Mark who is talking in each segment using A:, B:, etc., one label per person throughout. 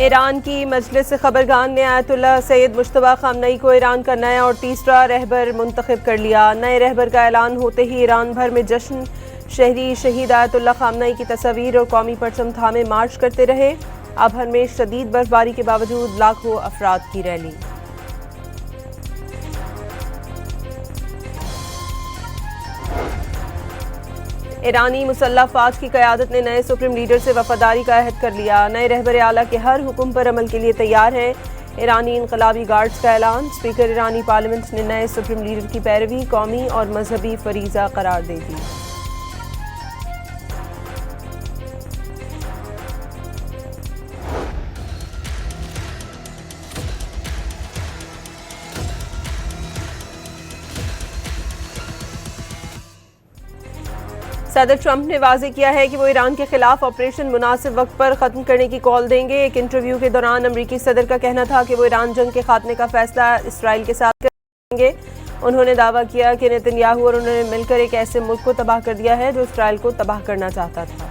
A: Iran की मजलिस खबरगान ने Ayatollah Syed Mushtaba खामनई को ईरान का नया और तीसरा रहबर मुंतखब कर लिया। नए रहबर का ऐलान होते ही ईरान भर में जश्न। शहरी शहीद आयतुल्लाह खामनई की तस्वीर और कौमी परचम थामे मार्च करते रहे। आभर में शदीद बर्फबारी के बावजूद लाखों अफराद की रैली। ईरानी मुसल्लह फ़ौज की क़यादत ने नए सुप्रीम लीडर से वफादारी का अहद कर लिया। नए रहबर आला के हर हुक्म पर अमल के लिए तैयार हैं। ईरानी इनकलाबी गार्ड्स का ऐलान। स्पीकर ईरानी पार्लियामेंट ने नए सुप्रीम लीडर की पैरवी कौमी और मजहबी फरीज़ा करार दे दी। सदर ट्रंप ने वाज़ेह किया है कि वो ईरान के खिलाफ ऑपरेशन मुनासिब वक्त पर ख़त्म करने की कॉल देंगे। एक इंटरव्यू के दौरान अमरीकी सदर का कहना था कि वो ईरान जंग के खात्मे का फैसला इसराइल के साथ करेंगे। उन्होंने दावा किया कि नेतन्याहू और उन्होंने मिलकर एक ऐसे मुल्क को तबाह कर दिया है जो इसराइल को तबाह करना चाहता था।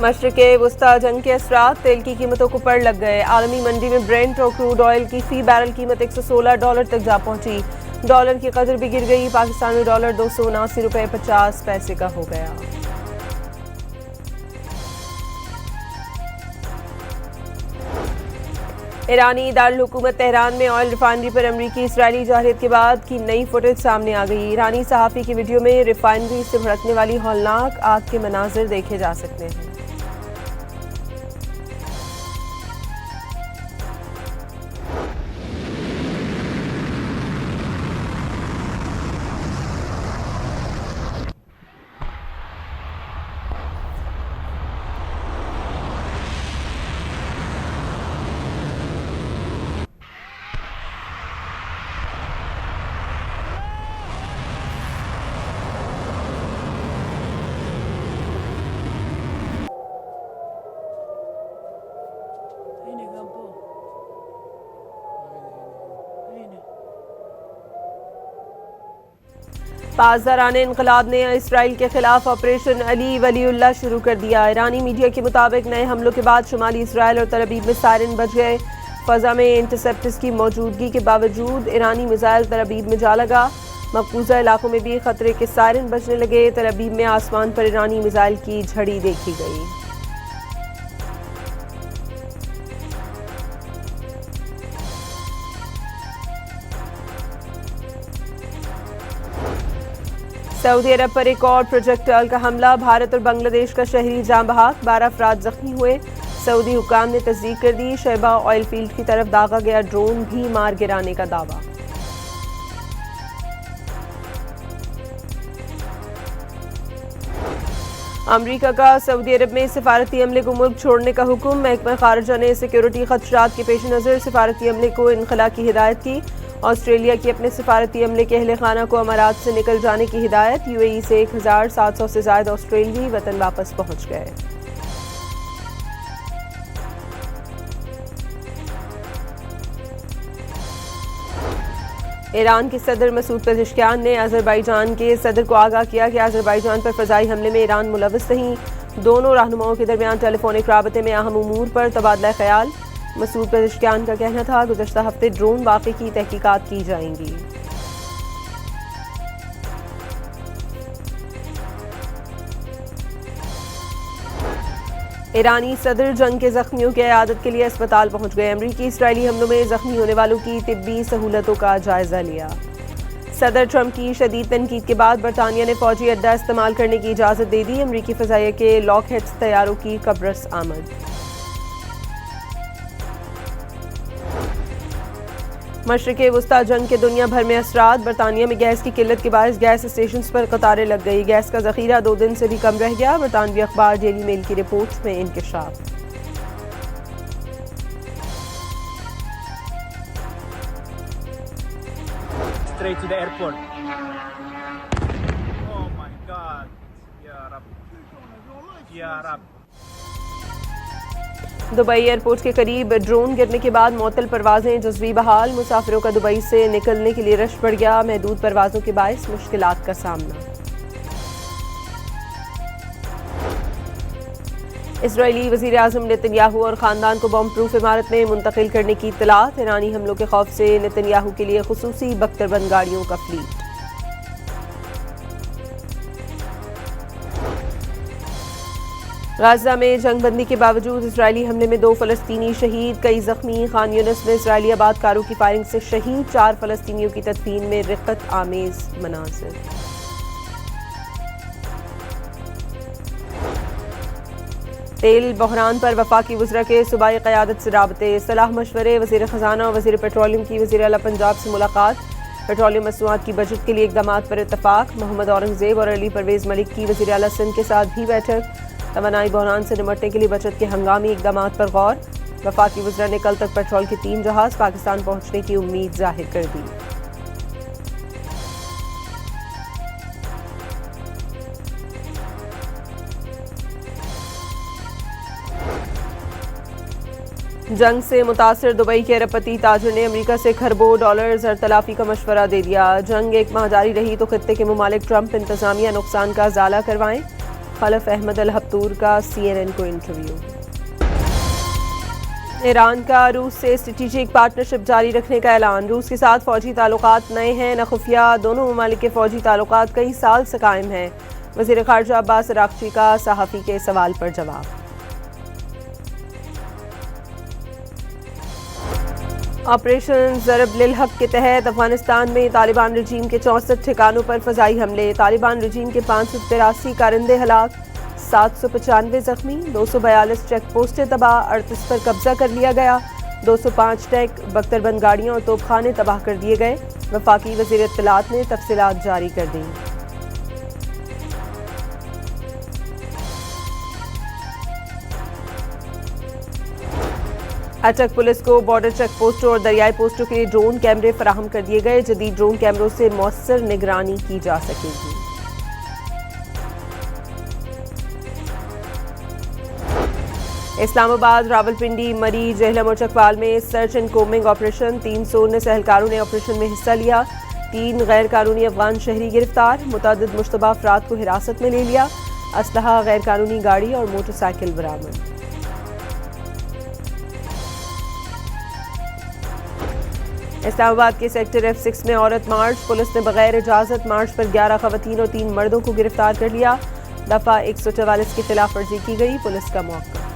A: मशरिक़े वुस्ता जंग के असरात। तेल की कीमतों को पड़ लग गए। आलमी मंडी में ब्रेंट और क्रूड ऑयल की फी बैरल कीमत $116 तक जा पहुंची। डॉलर की कदर भी गिर गई। पाकिस्तानी डॉलर $279.50 का हो गया। ईरानी दारुल हुकूमत तेहरान में ऑयल रिफाइनरी पर अमरीकी इसराइली जारहियत के बाद की नई फुटेज सामने आ गई। ईरानी सहाफ़ी की वीडियो में रिफाइनरी से भड़कने वाली हौलनाक आग के मनाजिर देखे जा सकते हैं। पासदाराने इनकलाब ने इसराइल के खिलाफ ऑपरेशन अली वलीउल्लाह शुरू कर दिया। ईरानी मीडिया के मुताबिक नए हमलों के बाद शुमाली इसराइल और तल अबीब में सायरन बज गए। फ़ज़ा में इंटरसेप्टर्स की मौजूदगी के बावजूद ईरानी मिसाइल तल अबीब में जा लगा। मकबूजा इलाकों में भी खतरे के सायरन बजने लगे। तल अबीब में आसमान पर ईरानी मिसाइल की झड़ी देखी गई। सऊदी अरब पर एक और प्रोजेक्टाइल का हमला। भारत और बांग्लादेश का शहरी जाँ बहक। 12 अफराद जख्मी हुए। सऊदी हुकाम ने तस्दीक कर दी। शैबा ऑयल फील्ड की तरफ दागा गया ड्रोन भी मार गिराने का दावा। अमरीका का सऊदी अरब में सिफारती अमले को मुल्क छोड़ने का हुक्म। महकमा खारजा ने सिक्योरिटी खदशात के पेश नज़र सिफारती अमले को इनखला की हिदायत की। ऑस्ट्रेलिया की अपने सिफारती अमले के अहले खाना को अमारात से निकल जाने की हिदायत। यूएई से 1700 से ज़्यादा ऑस्ट्रेलियाई वतन वापस पहुंच गए। ईरान के सदर मसूद पेज़ेश्कियान ने अज़रबैजान के सदर को आगाह किया कि अज़रबैजान पर फ़ज़ाई हमले में ईरान मुलव्वस नहीं। दोनों रहनुमाओं के दरमियान टेलीफोनिक राबते में अहम उमूर पर तबादला ख्याल। मसूद पेज़ेश्कियान का कहना था गुज़श्ता हफ्ते ड्रोन वाक़े की तहकीकात की जाएंगी। ईरानी सदर जंग के जख्मियों की इयादत के लिए अस्पताल पहुंच गए। अमरीकी इसराइली हमलों में जख्मी होने वालों की तिब्बी सहूलतों का जायजा लिया। सदर ट्रंप की शदीद तनकीद के बाद बरतानिया ने फौजी अड्डा इस्तेमाल करने की इजाज़त दे दी। अमरीकी फ़ज़ाइया के लॉकहेड तैयारों की कब्रस आमद। मशरिक़े वुस्ता जंग के दुनिया भर में असरात। बरतानिया में गैस की किल्लत के बायस गैस स्टेशन पर कतारें लग गई। गैस का ज़ख़ीरा 2 दिन से भी कम रह गया। बरतानवी अखबार डेली मेल की रिपोर्ट में इंकशाफ।
B: straight to the airport. Oh my God. Ya Rab. Ya Rab.
A: Dubai airport के करीब ड्रोन गिरने के बाद मुअत्तल परवाजें जज़वी बहाल। मुसाफिरों का दुबई से निकलने के लिए रश बढ़ गया। महदूद परवाजों के बायस मुश्किलात का सामना। इजरायली वज़ीर आज़म नेतन्याहू और ख़ानदान को बॉम्ब प्रूफ इमारत में मुंतकिल करने की इत्तलात। ईरानी हमलों के खौफ से नेतन्याहू के लिए खुसूसी बख्तरबंद गाड़ियों का फ्लीट। गाजा में जंगबंदी के बावजूद इजरायली हमले में 2 फ़लस्तीनी शहीद, कई जख्मी। खान यूनिस में इजरायली आबादकारों की फायरिंग से शहीद, 4 फ़लस्तीनियों की तदफीन में रिक़्क़त आमेज़ मनाज़िर। तेल बहरान पर वफाकी वज़रा के सूबाई क़यादत से राबते, सलाह मशवरे। वज़ीर ख़जाना और वज़ीर पेट्रोलियम की वज़ीर आला पंजाब से मुलाकात। पेट्रोलियम मसनूआत की बजट के लिए इक़दामात पर इत्तफ़ाक़। मोहम्मद औरंगज़ेब और अली परवेज़ मलिक की वज़ीर आला सिंध के साथ भी बैठक। तवानाई बहरान से निमटने के लिए बचत के हंगामी इक़दामात पर गौर। वफाकी वज़रा ने कल तक पेट्रोल के 3 जहाज़ पाकिस्तान पहुँचने की उम्मीद ज़ाहिर कर दी। जंग से मुतासिर दुबई के अरबपति ताजिर ने अमेरिका से खरबों डॉलर ज़र-तलाफ़ी का मशवरा दे दिया। जंग 1 माह जारी रही तो खित्ते के मुमालिक ट्रंप इंतज़ामिया नुकसान का ज़ाला करवाएं। खलफ अहमद अल हब्तूर का CNN को इंटरव्यू। ईरान का रूस से स्ट्रेटेजिक पार्टनरशिप जारी रखने का ऐलान। रूस के साथ फौजी ताल्लुकात नए हैं न खुफिया। दोनों ममालिक के फौजी ताल्लुकात कई साल से कायम हैं। वज़ीर ख़ारजा अब्बास अराग़ची का सहाफ़ी के सवाल पर जवाब। ऑपरेशन ज़रब लिल हक के तहत अफगानिस्तान में तालिबान रजीम के 64 ठिकानों पर फ़ज़ाई हमले। तालिबान रजीम के 583 कारिंदे हलाक, 795 ज़ख्मी, 242 चेक पोस्टें तबाह, 38 पर कब्जा कर लिया गया। 205 टैंक, बख्तरबंद गाड़ियाँ और तोपखाने तबाह कर दिए गए। वफाकी वज़ीर इत्तलात ने तफसीलात जारी कर दी। अटक पुलिस को बॉर्डर चेक पोस्टों और दरियाई पोस्टों के लिए ड्रोन कैमरे फराहम कर दिए गए। जदीद ड्रोन कैमरों से मौसर निगरानी की जा सकेगी। इस्लामाबाद, रावलपिंडी, मरी, जेहलम और चकवाल में सर्च एंड कोमिंग ऑपरेशन। 319 एहलकारों ने ऑपरेशन में हिस्सा लिया। 3 गैर कानूनी अफगान शहरी गिरफ्तार। मुतअद्दिद मुश्तबा अफराद को हिरासत में ले लिया। असलहा, गैर कानूनी गाड़ी और मोटरसाइकिल बरामद। इस्लामाबाद के सेक्टर F6 में औरत मार्च। पुलिस ने बगैर इजाज़त मार्च पर 11 ख़वातीन और 3 मर्दों को गिरफ्तार कर लिया। दफ़ा 144 की खिलाफ वर्जी की गई। पुलिस का मौक़िफ़।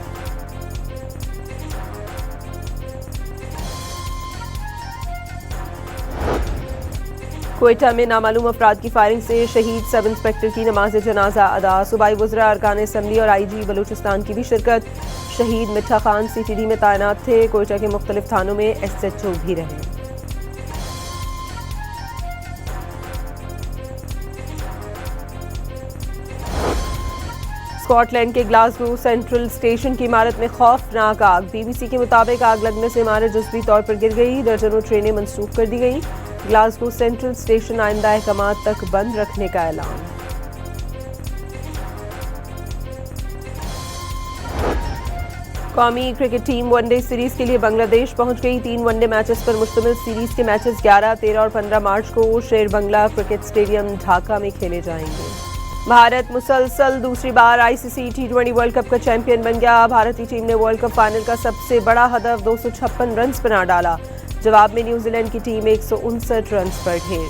A: क्वेटा में नामालूम अफराद की फायरिंग से शहीद सब इंस्पेक्टर की नमाज जनाजा अदा। सूबाई वज़रा, अरकान असम्बली और IG बलूचिस्तान की भी शिरकत। शहीद मिठा खान CTD में तैनात थे। क्वेटा के मुख्तलिफ थानों में SHO भी रहे। स्कॉटलैंड के ग्लासगो सेंट्रल स्टेशन की इमारत में खौफनाक आग। BBC के मुताबिक आग लगने से इमारत जुज़वी तौर पर गिर गई। दर्जनों ट्रेनें मंसूख कर दी गई। ग्लासगो सेंट्रल स्टेशन आइंदा अहकामात तक बंद रखने का ऐलान। कौमी क्रिकेट टीम वनडे सीरीज के लिए बांग्लादेश पहुंच गई। 3 वनडे मैचेस पर मुश्तमिल सीरीज के मैचेस 11, 13 और 15 मार्च को शेर बंगला क्रिकेट स्टेडियम ढाका में खेले जाएंगे। भारत मुसलसल दूसरी बार ICC T20 वर्ल्ड कप का चैंपियन बन गया। भारतीय टीम ने वर्ल्ड कप फाइनल का सबसे बड़ा हदफ 256 रन्स बना डाला। जवाब में न्यूजीलैंड की टीम 159 रन्स पर ढेर।